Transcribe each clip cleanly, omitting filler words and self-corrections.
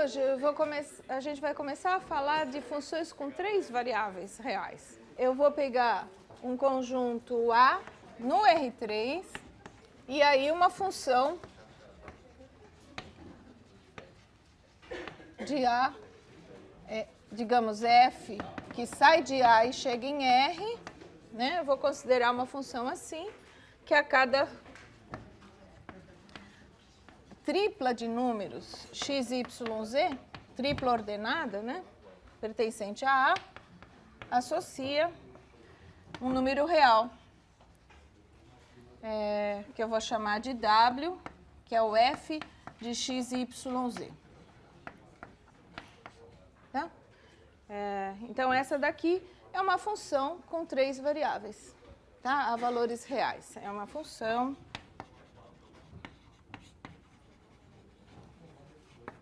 hoje a gente vai começar a falar de funções com 3 variáveis reais. Eu vou pegar um conjunto A no R3 e aí uma função de A, digamos F, que sai de A e chega em R, né? Eu vou considerar uma função assim, que a cada tripla de números x, y, z, tripla ordenada, né, pertencente a A, associa um número real, que eu vou chamar de W, que é o f de x, y, z. Tá? Então, essa daqui é uma função com 3 variáveis, tá? A valores reais. É uma função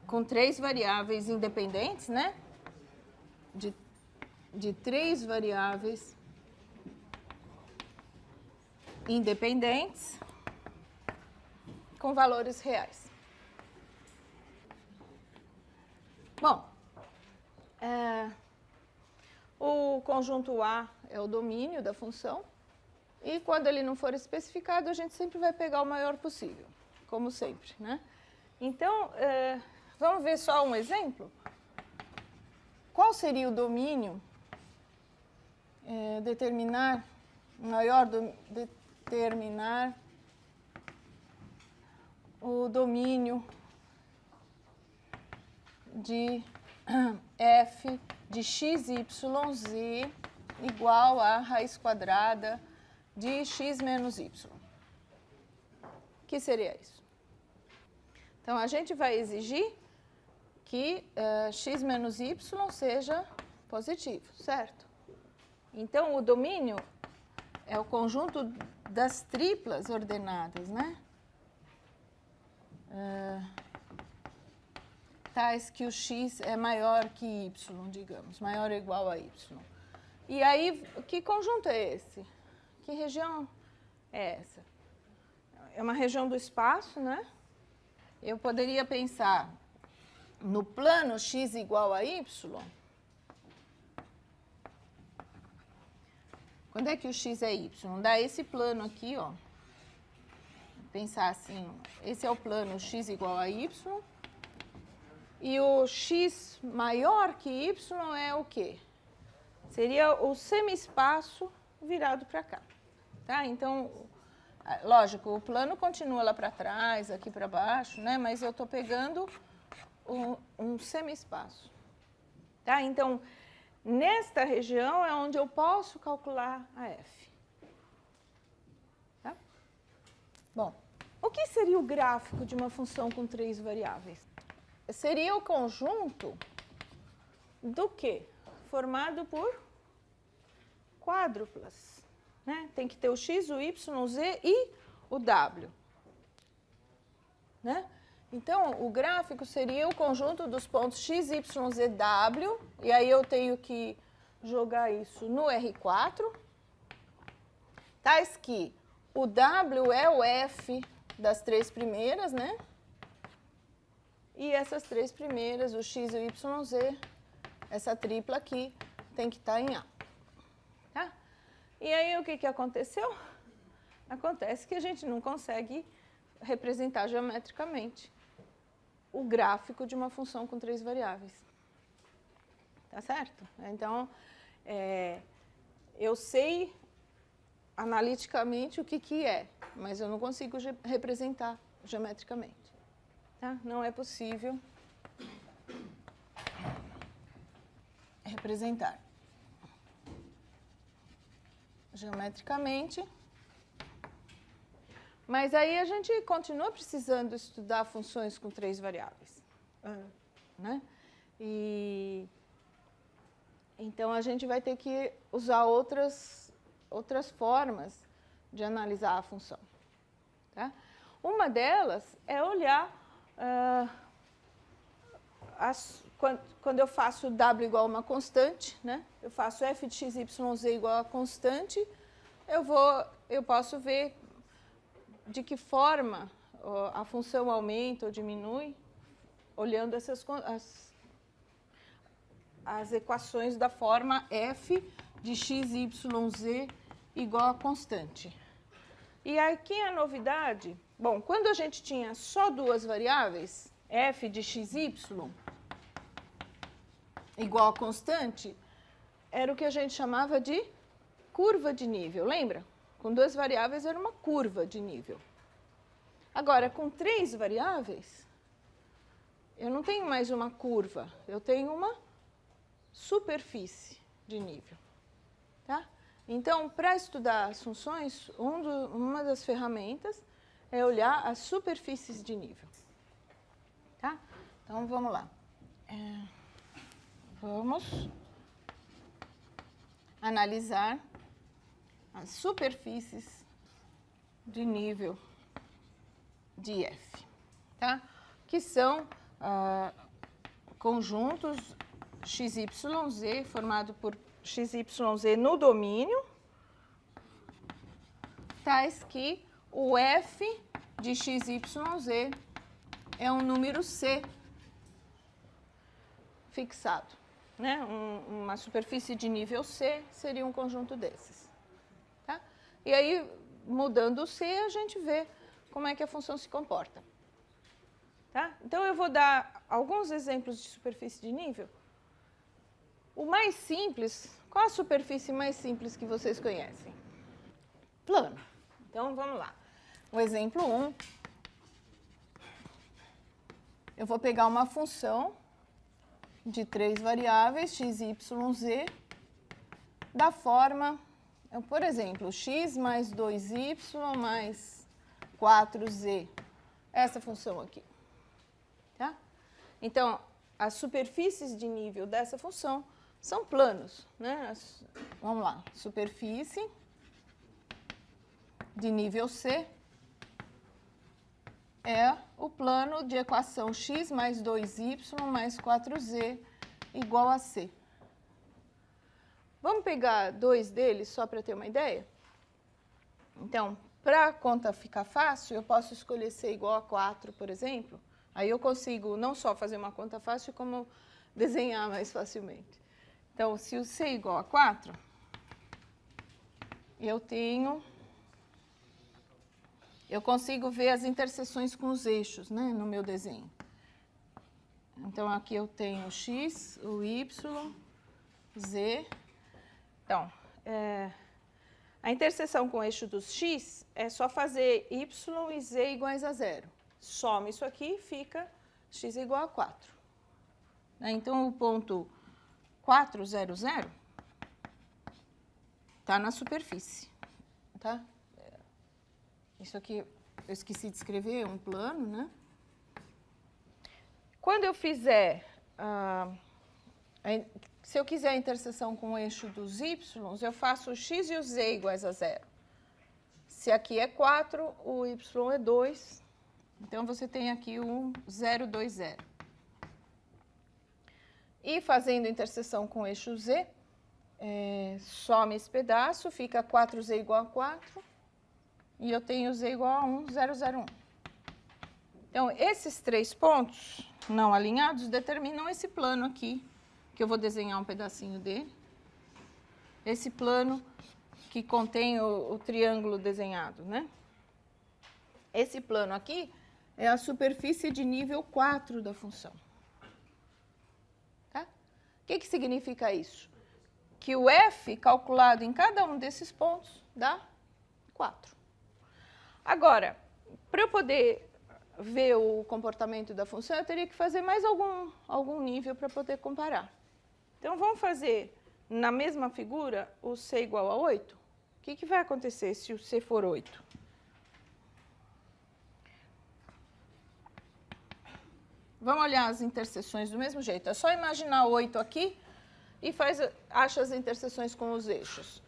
com 3 variáveis independentes, né? De 3 variáveis independentes com valores reais. Bom, o conjunto A é o domínio da função e quando ele não for especificado, a gente sempre vai pegar o maior possível, como sempre, né? Então, vamos ver só um exemplo? Qual seria o domínio? Determinar o domínio de f de x, y, z igual a raiz quadrada de x menos y. O que seria isso? Então, a gente vai exigir que x menos y seja positivo, certo? Então, o domínio é o conjunto das triplas ordenadas, né? Tais que o x é maior que y, digamos, maior ou igual a y. E aí, que conjunto é esse? Que região é essa? É uma região do espaço, né? Eu poderia pensar no plano x igual a y. Quando é que o x é y? Dá esse plano aqui, ó. Pensar assim, esse é o plano x igual a y. E o x maior que y é o quê? Seria o semi-espaço virado para cá. Tá? Então, lógico, o plano continua lá para trás, aqui para baixo, né? Mas eu estou pegando um semi-espaço. Tá? Então, nesta região é onde eu posso calcular a f. Tá? Bom, o que seria o gráfico de uma função com 3 variáveis? Seria o conjunto do quê? Formado por quádruplas. Né? Tem que ter o x, o y, o z e o w. Né? Então, o gráfico seria o conjunto dos pontos x, y, z, w, e aí eu tenho que jogar isso no R4, tais que o w é o f das 3 primeiras, né? E essas 3 primeiras, o x, o y, o z, essa tripla aqui, tem que estar em A. Tá? E aí, o que aconteceu? Acontece que a gente não consegue representar geometricamente o gráfico de uma função com 3 variáveis. Tá certo? Então, eu sei analiticamente o que é, mas eu não consigo representar geometricamente. Tá? Não é possível representar geometricamente. Mas aí a gente continua precisando estudar funções com 3 variáveis. Né? E então, a gente vai ter que usar outras formas de analisar a função. Tá? Uma delas é olhar, quando eu faço w igual a uma constante, né? Eu faço f de x, y, z igual a constante, eu posso ver de que forma a função aumenta ou diminui, olhando as equações da forma f de x, y, z igual a constante. E aqui a novidade, bom, quando a gente tinha só duas variáveis, f de x, y igual a constante, era o que a gente chamava de curva de nível, lembra? Com duas variáveis era uma curva de nível. Agora, com três variáveis, eu não tenho mais uma curva, eu tenho uma superfície de nível. Tá? Então, para estudar as funções, uma das ferramentas é olhar as superfícies de nível. Tá? Então, vamos lá. Vamos analisar as superfícies de nível de F, tá? Que são conjuntos XYZ formado por XYZ no domínio, tais que o F de XYZ é um número C fixado. Né? Uma superfície de nível C seria um conjunto desses. Tá? E aí, mudando o C, a gente vê como é que a função se comporta. Tá? Então, eu vou dar alguns exemplos de superfície de nível. O mais simples, qual a superfície mais simples que vocês conhecem? Plano. Então, vamos lá. O exemplo 1. Eu vou pegar uma função de três variáveis, x, y, z, da forma, por exemplo, x mais 2y mais 4z. Essa função aqui. Tá? Então, as superfícies de nível dessa função são planos. Né? Vamos lá. Superfície de nível C é o plano de equação x mais 2y mais 4z igual a C. Vamos pegar dois deles só para ter uma ideia? Então, para a conta ficar fácil, eu posso escolher C igual a 4, por exemplo. Aí eu consigo não só fazer uma conta fácil, como desenhar mais facilmente. Então, se o C é igual a 4, eu consigo ver as interseções com os eixos, né, no meu desenho. Então, aqui eu tenho o x, o y, z. Então, a interseção com o eixo dos x é só fazer y e z iguais a 0. Soma isso aqui e fica x igual a 4. Então, o ponto 4, 0, 0 está na superfície. Tá? Isso aqui eu esqueci de escrever, é um plano, né? Quando eu fizer, se eu quiser a interseção com o eixo dos y, eu faço o x e o z iguais a 0. Se aqui é 4, o y é 2, então você tem aqui o 0, 2, 0. E fazendo interseção com o eixo z, some esse pedaço, fica 4z igual a 4. E eu tenho z igual a 1, 0, 0, 1. Então, esses três pontos não alinhados determinam esse plano aqui, que eu vou desenhar um pedacinho dele. Esse plano que contém o triângulo desenhado, né? Esse plano aqui é a superfície de nível 4 da função. Tá? O que significa isso? Que o f calculado em cada um desses pontos dá 4. Agora, para eu poder ver o comportamento da função, eu teria que fazer mais algum nível para poder comparar. Então, vamos fazer na mesma figura o c igual a 8? O que vai acontecer se o c for 8? Vamos olhar as interseções do mesmo jeito. É só imaginar 8 aqui e acha as interseções com os eixos.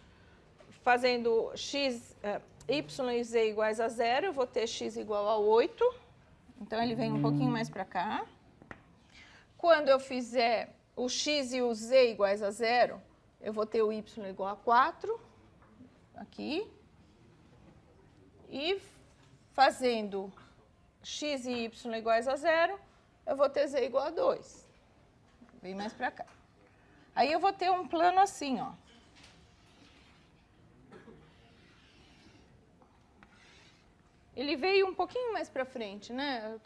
Fazendo x, y e z iguais a 0, eu vou ter x igual a 8. Então, ele vem um pouquinho mais para cá. Quando eu fizer o x e o z iguais a 0, eu vou ter o y igual a 4, aqui. E fazendo x e y iguais a 0, eu vou ter z igual a 2. Vem mais para cá. Aí eu vou ter um plano assim, ó. Ele veio um pouquinho mais para frente, né? Eu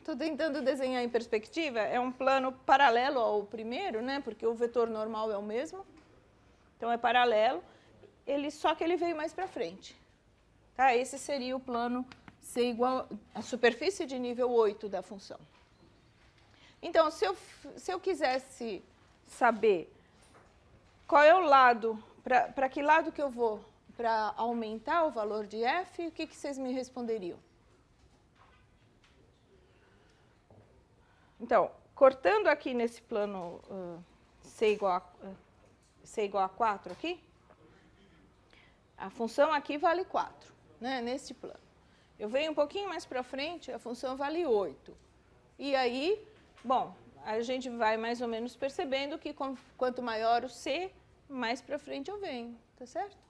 tô tentando desenhar em perspectiva. É um plano paralelo ao primeiro, né? Porque o vetor normal é o mesmo. Então, é paralelo. Só que ele veio mais para frente. Tá? Esse seria o plano C igual a superfície de nível 8 da função. Então, se eu quisesse saber qual é o lado, para que lado que eu vou para aumentar o valor de f, o que vocês me responderiam? Então, cortando aqui nesse plano C igual a 4 aqui, a função aqui vale 4, né, nesse plano. Eu venho um pouquinho mais para frente, a função vale 8. E aí, bom, a gente vai mais ou menos percebendo que quanto maior o C, mais para frente eu venho, tá certo?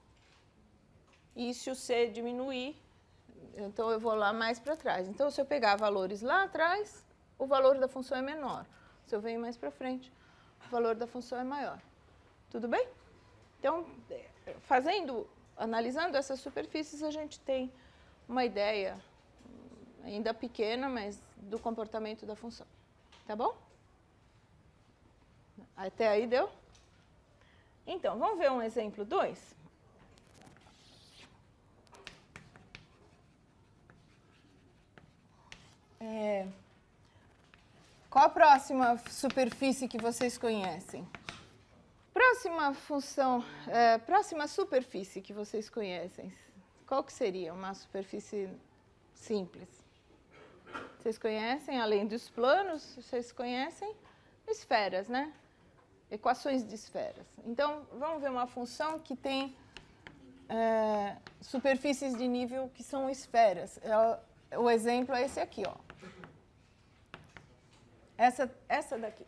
E se o C diminuir, então eu vou lá mais para trás. Então, se eu pegar valores lá atrás, o valor da função é menor. Se eu venho mais para frente, o valor da função é maior. Tudo bem? Então, analisando essas superfícies, a gente tem uma ideia, ainda pequena, mas do comportamento da função. Tá bom? Até aí deu? Então, vamos ver um exemplo 2? Qual a próxima superfície que vocês conhecem? Próxima superfície que vocês conhecem. Qual que seria uma superfície simples? Vocês conhecem, além dos planos, vocês conhecem esferas, né? Equações de esferas. Então, vamos ver uma função que tem superfícies de nível que são esferas. O exemplo é esse aqui, ó. Essa daqui.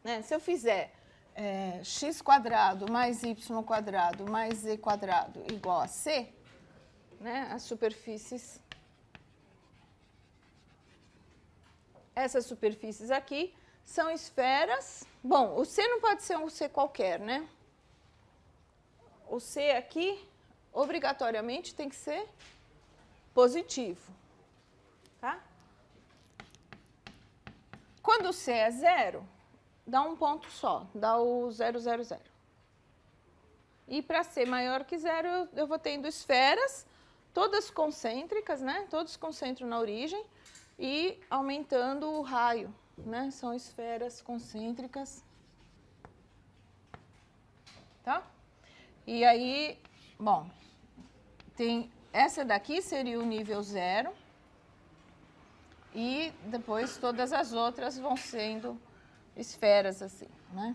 Né? Se eu fizer x² mais y² mais z² igual a c, né? As superfícies, essas superfícies aqui são esferas. Bom, o C não pode ser um C qualquer, né? O C aqui, obrigatoriamente, tem que ser positivo. Tá? Quando o C é 0, dá um ponto só, dá o 0, 0, 0. E para C maior que 0, eu vou tendo esferas, todas concêntricas, né? Todos concentram na origem e aumentando o raio, né? São esferas concêntricas. Tá? E aí, bom, essa daqui seria o nível 0. E depois todas as outras vão sendo esferas assim, né?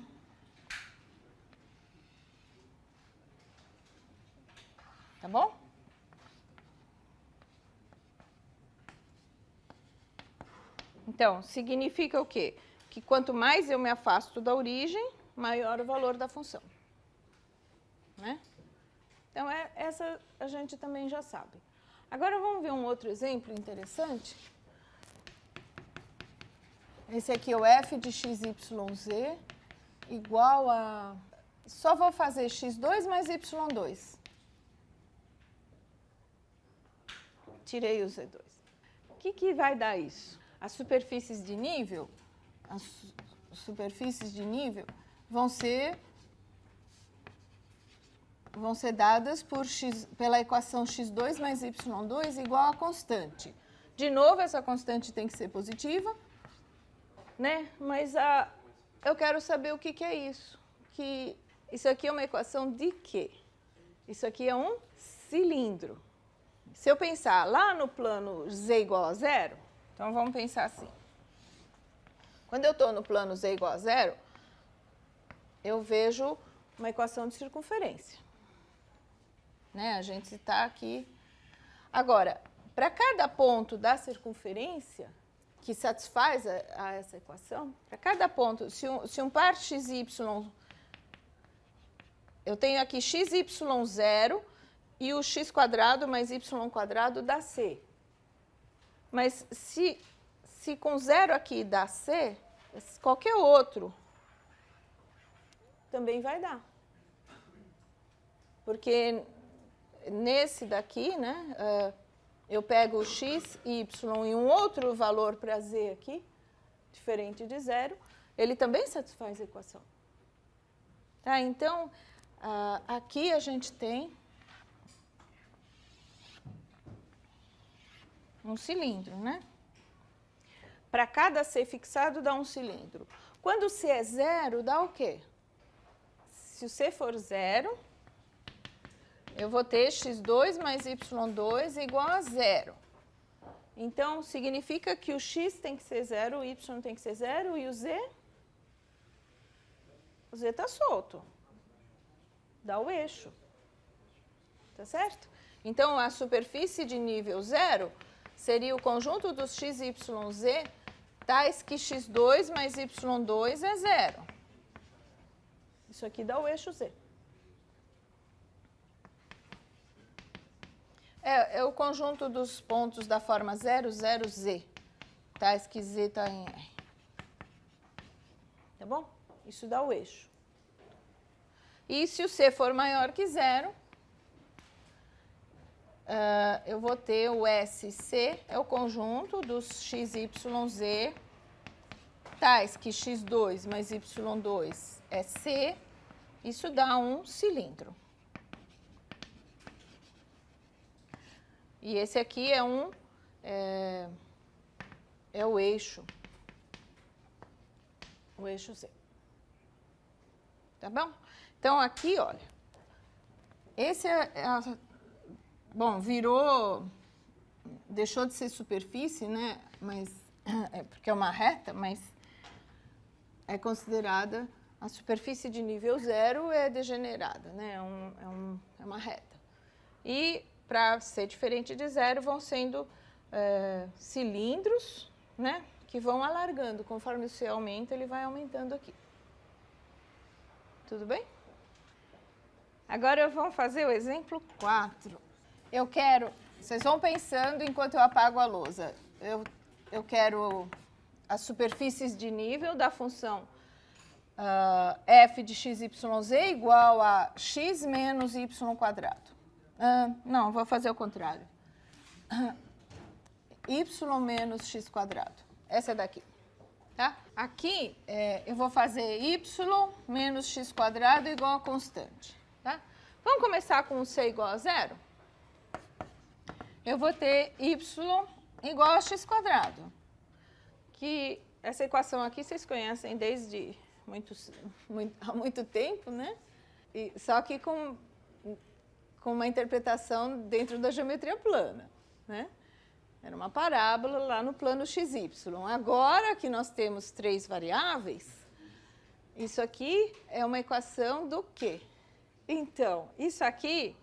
Tá bom? Então, significa o quê? Que quanto mais eu me afasto da origem, maior o valor da função. Né? Então, essa a gente também já sabe. Agora, vamos ver um outro exemplo interessante. Esse aqui é o f de xyz igual a... Só vou fazer x2 mais y2. Tirei o z2. O que vai dar isso? As superfícies de nível vão ser dadas pela equação x2 mais y2 igual a constante. De novo, essa constante tem que ser positiva. Né? Mas eu quero saber o que é isso. Isso aqui é uma equação de quê? Isso aqui é um cilindro. Se eu pensar lá no plano z igual a 0, então vamos pensar assim. Quando eu estou no plano z igual a 0, eu vejo uma equação de circunferência. Né? A gente está aqui. Agora, para cada ponto da circunferência que satisfaz a essa equação, para cada ponto, se um par xy, eu tenho aqui xy0 e o x² mais y² dá c. Mas se se com 0 aqui dá C, qualquer outro também vai dar. Porque nesse daqui, né, eu pego o x, y e um outro valor para z aqui, diferente de 0, ele também satisfaz a equação. Tá? Então, aqui a gente tem um cilindro, né? Para cada C fixado dá um cilindro. Quando o C é 0, dá o quê? Se o C for 0, eu vou ter x2 mais y2 igual a 0. Então, significa que o x tem que ser 0, o y tem que ser 0 e o z está solto. Dá o eixo. Tá certo? Então, a superfície de nível 0 seria o conjunto dos x, y, z, tais que x2 mais y2 é 0. Isso aqui dá o eixo z. É o conjunto dos pontos da forma 0, 0, z, tais que z está em R. Tá bom? Isso dá o eixo. E se o c for maior que 0, eu vou ter o SC, é o conjunto dos x, y, z, tais que x2 mais y2 é C, isso dá um cilindro. E esse aqui é o eixo Z. Tá bom? Então, aqui, olha, esse bom, deixou de ser superfície, né? Mas, porque é uma reta, mas é considerada, a superfície de nível 0 é degenerada, né? É uma reta. E, para ser diferente de 0, vão sendo cilindros, né? Que vão alargando. Conforme o C aumenta, ele vai aumentando aqui. Tudo bem? Agora, vamos fazer o exemplo 4. Eu quero... Vocês vão pensando enquanto eu apago a lousa. Eu quero as superfícies de nível da função f de x, y, z igual a x menos y quadrado. Não, vou fazer o contrário. Y menos x quadrado. Essa é daqui. Tá? Aqui, eu vou fazer y menos x quadrado igual a constante. Tá? Vamos começar com o c igual a 0? Eu vou ter y igual a x quadrado. Que essa equação aqui vocês conhecem desde há muito tempo, né? Só que com uma interpretação dentro da geometria plana, né? Era uma parábola lá no plano xy. Agora que nós temos 3 variáveis, isso aqui é uma equação do quê? Então, isso aqui,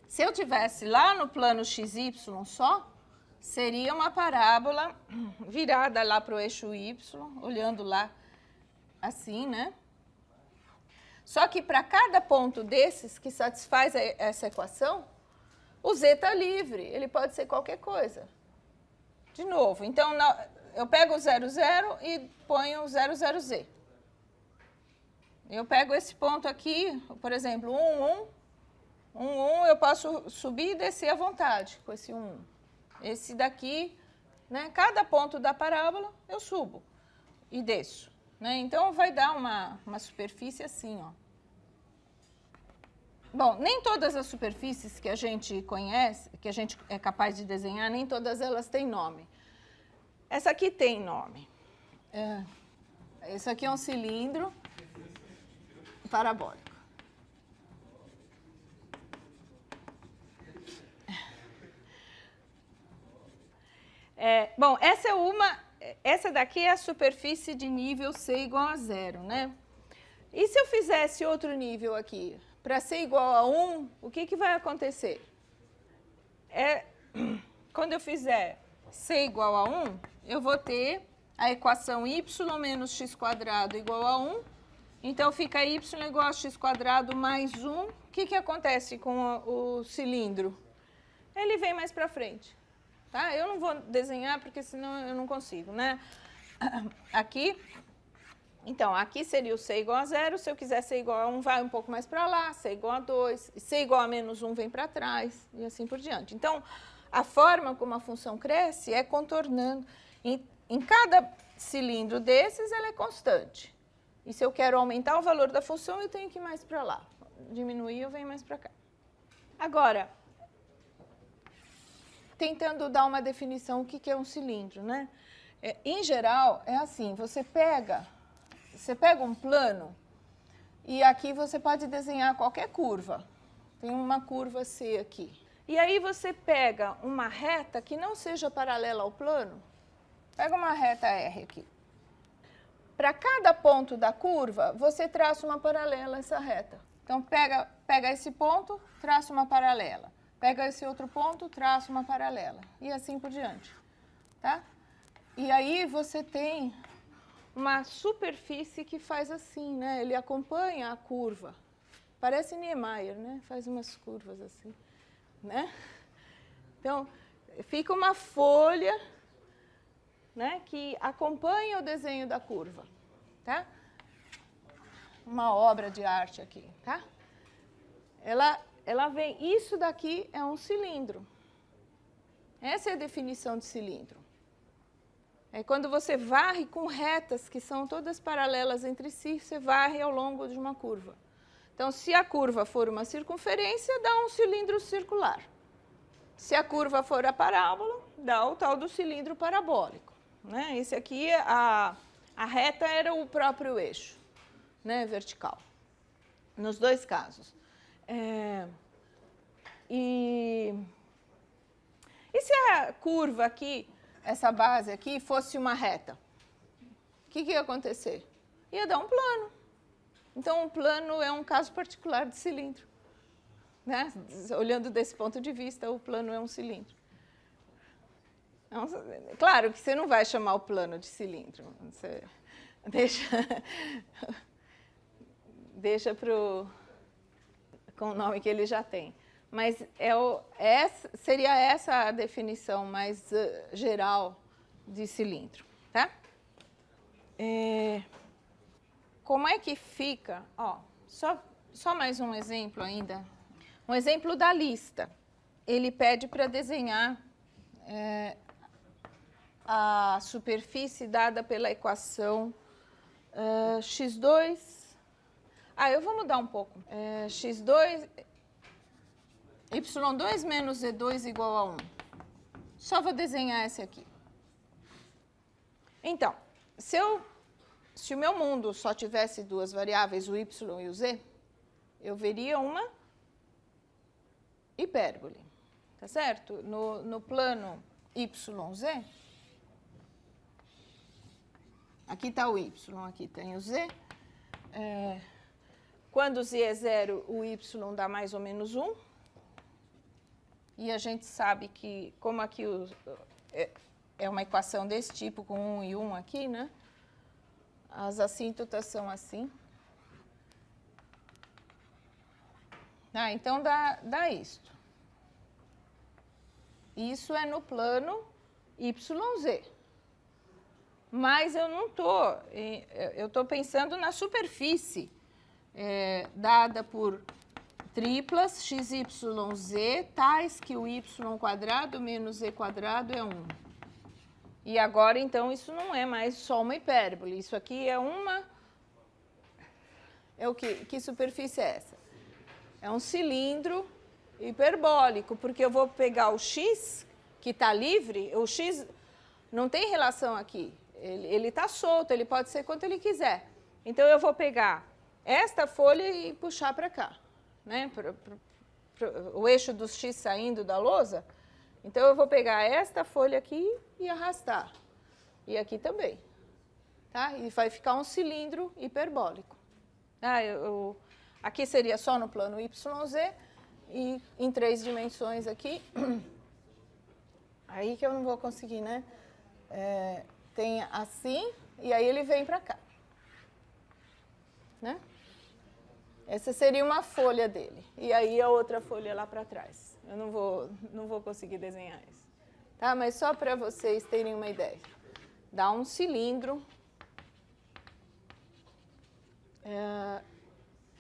se eu tivesse lá no plano xy só, seria uma parábola virada lá para o eixo y, olhando lá assim, né? Só que para cada ponto desses que satisfaz essa equação, o z está livre, ele pode ser qualquer coisa. De novo, então eu pego o 0, 0 e ponho o 0, 0, z. Eu pego esse ponto aqui, por exemplo, 1, 1, 1, 1, eu posso subir e descer à vontade com esse 1, 1. Esse daqui, né, cada ponto da parábola, eu subo e desço. Né? Então, vai dar uma superfície assim, ó. Bom, nem todas as superfícies que a gente conhece, que a gente é capaz de desenhar, nem todas elas têm nome. Essa aqui tem nome. Esse aqui é um cilindro parabólico. Bom, essa daqui é a superfície de nível C igual a 0, né? E se eu fizesse outro nível aqui? Para C igual a 1, o que vai acontecer? Quando eu fizer C igual a 1, eu vou ter a equação y menos x quadrado igual a 1. Então, fica y igual a x quadrado mais 1. O que acontece com o cilindro? Ele vem mais para frente. tá? Eu não vou desenhar porque senão eu não consigo, né? Aqui, então, aqui seria o C igual a 0, se eu quiser C igual a 1, vai um pouco mais para lá, C igual a 2, C igual a menos 1 vem para trás, e assim por diante. Então, a forma como a função cresce é contornando. Em cada cilindro desses, ela é constante. E se eu quero aumentar o valor da função, eu tenho que ir mais para lá. Diminuir, eu venho mais para cá. Agora, tentando dar uma definição, o que é um cilindro, né? Em geral, é assim, você pega um plano e aqui você pode desenhar qualquer curva. Tem uma curva C aqui. E aí você pega uma reta que não seja paralela ao plano. Pega uma reta R aqui. Para cada ponto da curva, você traça uma paralela a essa reta. Então, pega esse ponto, traça uma paralela. Pega esse outro ponto, traça uma paralela. E assim por diante. Tá? E aí você tem uma superfície que faz assim, né? Ele acompanha a curva. Parece Niemeyer, né? Faz umas curvas assim, né? Então, fica uma folha, né, que acompanha o desenho da curva, tá? Uma obra de arte aqui, tá? Ela vem, isso daqui é um cilindro. Essa é a definição de cilindro. É quando você varre com retas que são todas paralelas entre si, você varre ao longo de uma curva. Então, se a curva for uma circunferência, dá um cilindro circular. Se a curva for a parábola, dá o tal do cilindro parabólico, né? Esse aqui, a reta era o próprio eixo, né, vertical, nos dois casos. E se a curva aqui, essa base aqui, fosse uma reta? O que ia acontecer? Ia dar um plano. Então, um plano é um caso particular de cilindro. Né? Olhando desse ponto de vista, o plano é um cilindro. Então, claro que você não vai chamar o plano de cilindro. Você deixa com o nome que ele já tem. Mas seria essa a definição mais geral de cilindro. Tá? Como é que fica? Ó, só mais um exemplo ainda. Um exemplo da lista. Ele pede para desenhar a superfície dada pela equação x2. Eu vou mudar um pouco. x2, y2 menos z2 igual a 1. Só vou desenhar esse aqui. Então, se o meu mundo só tivesse duas variáveis, o y e o z, eu veria uma hipérbole, tá certo? No plano YZ, aqui está o y, aqui tem o z. Quando z é 0, o y dá mais ou menos 1. E a gente sabe que, como aqui é uma equação desse tipo, com 1 e 1 aqui, né? As assíntotas são assim. Então, dá isto. Isso é no plano YZ. Mas eu não estou... Eu estou pensando na superfície dada por triplas xyz, tais que o y quadrado menos z quadrado é 1. E agora, então, isso não é mais só uma hipérbole. Isso aqui é uma... o quê? Que superfície é essa? É um cilindro hiperbólico, porque eu vou pegar o x, que está livre, o x não tem relação aqui. Ele está solto, ele pode ser quanto ele quiser. Então, eu vou pegar esta folha e puxar para cá, né? O eixo dos x saindo da lousa. Então, eu vou pegar esta folha aqui e arrastar. E aqui também. Tá? E vai ficar um cilindro hiperbólico. Aqui seria só no plano YZ, e em 3 dimensões aqui. Aí que eu não vou conseguir, né? Tem assim, e aí ele vem para cá. Né? Essa seria uma folha dele. E aí a outra folha lá para trás. Eu não vou conseguir desenhar isso. Tá? Mas só para vocês terem uma ideia. Dá um cilindro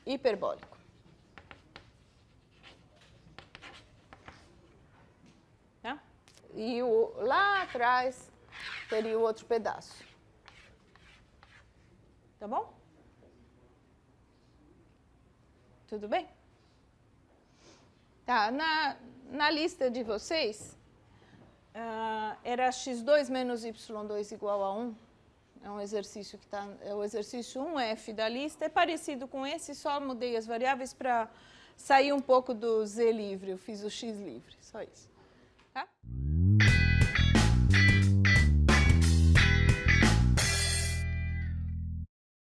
hiperbólico. Tá? E lá atrás teria o outro pedaço. Tá bom? Tudo bem? Tá, na lista de vocês, era x2 menos y2 igual a 1. É um exercício que está... É o exercício 1F da lista. É parecido com esse, só mudei as variáveis para sair um pouco do z livre. Eu fiz o x livre, só isso. Tá?